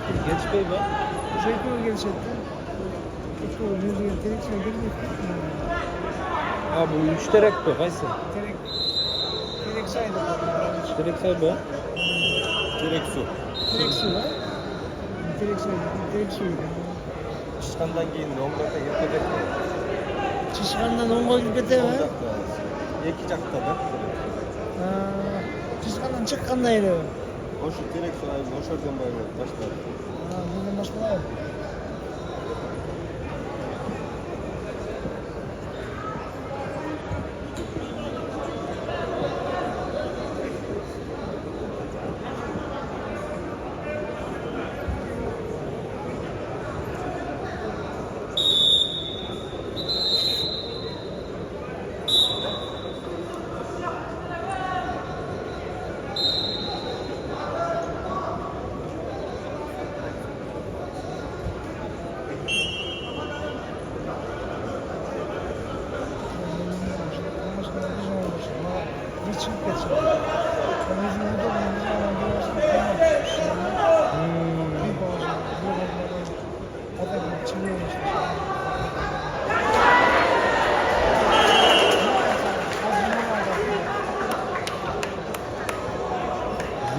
Gelişmeyi mi? Zeytin gelişetti. Çok yüzüne terek söyledim. Ha bu 3 terek bu. Kaysi? Terek saydı. Terek say bu. Direkt su. Terek su var. Terek saydı. Terek suydu. Çıkandan giyindi. 10 dakika yırtacak mı? Çişkandan 10 gol bete 10 var. dakika. Yakacak da. Çişkandan çıkkandaydı. O şu direkt su ayı. O şuradan böyle başlar. Buradan başka var.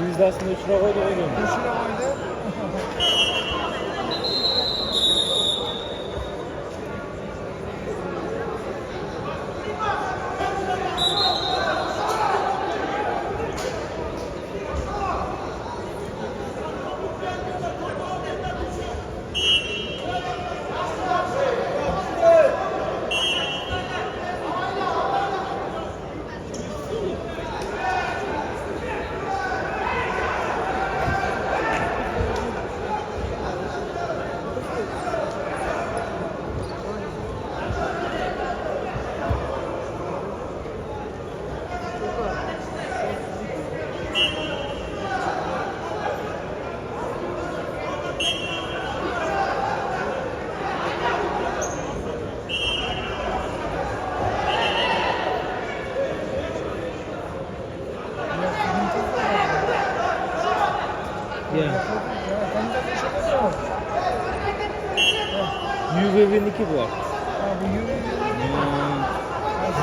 Yüzdasını 3 lira koydu oğlum. Ya. UVV'niki bu.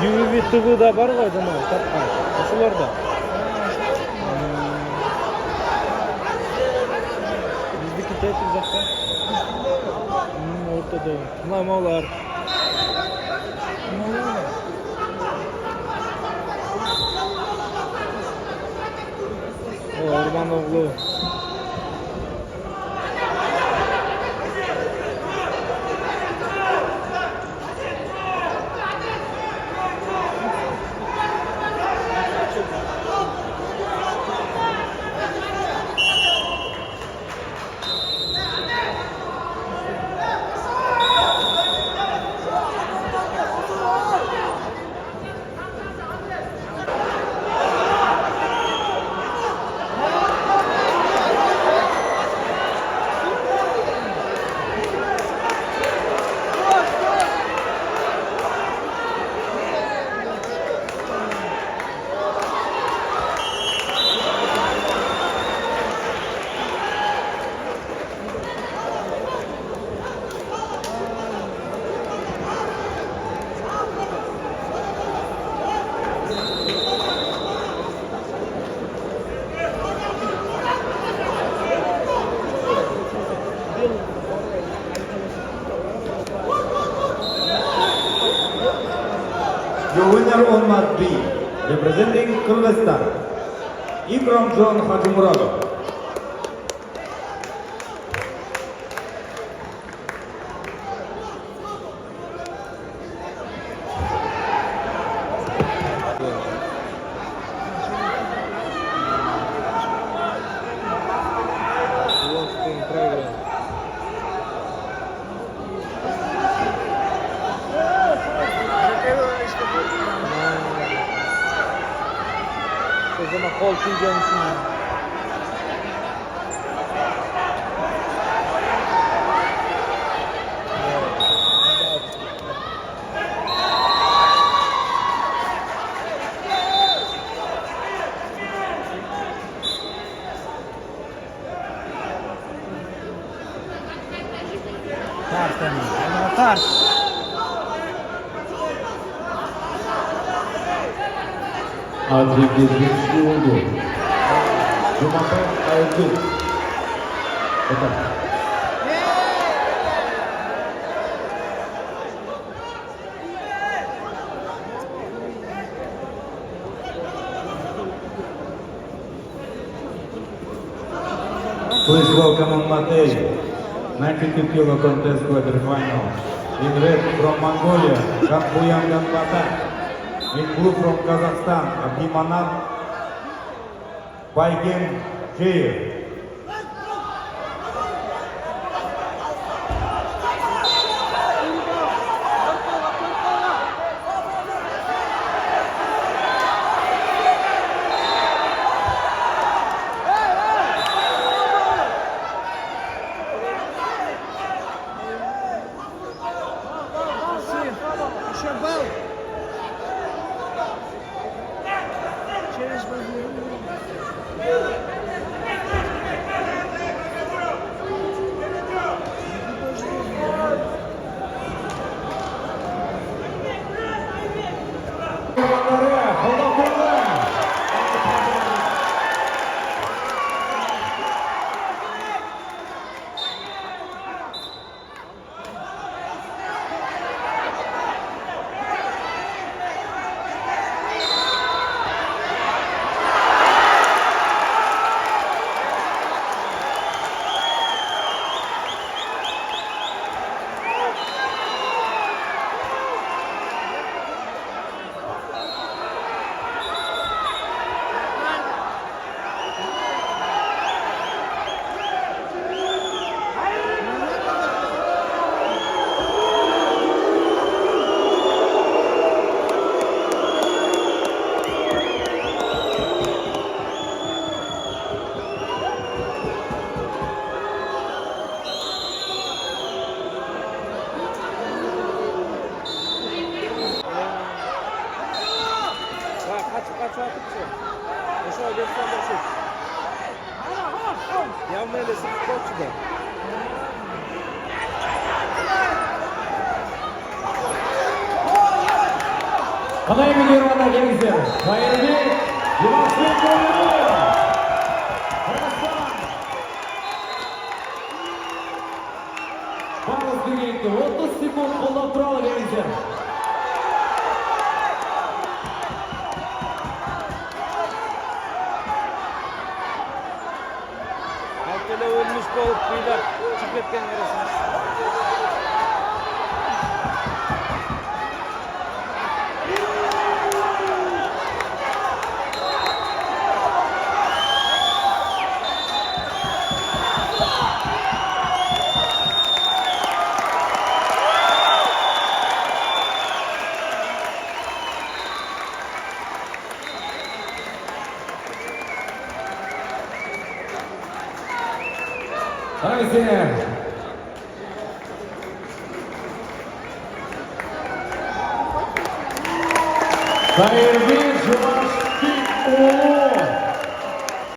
UVV tıvı da var mı zaman? Tatlı. Şularda. Bizdeki tek uzakta. Ortada. Namalar. Orman oğlu. The winner on mat B, representing Kyrgyzstan, Ikram John Hajimuradov. O zaman kol tüyeceğim şimdi. Tart yani. Tart. Adli Gezgin oldu. Jumatay Aygün. Bakalım. Please welcome on Matei, 92 kilo contest quarterfinal. In red from Mongolia, Gambuyan Ganbatan. In blue from Kazakhstan, Abdimanat Baygen Jair. Еще бал. Через базу. Kaç attıkça. Aşağı göster de şu. Yanma elesi futbolcu da. Kanaya gidiyor ana gençler. Hayırlı Yuvaslık oyunu. Kırgızistan. Bağız düğünde 30 sekund kolda turalı gençler. Altele ölmüş boğup kıyılar çıkıp etken veresiniz. Hadi. Hayırlı Cumartesi.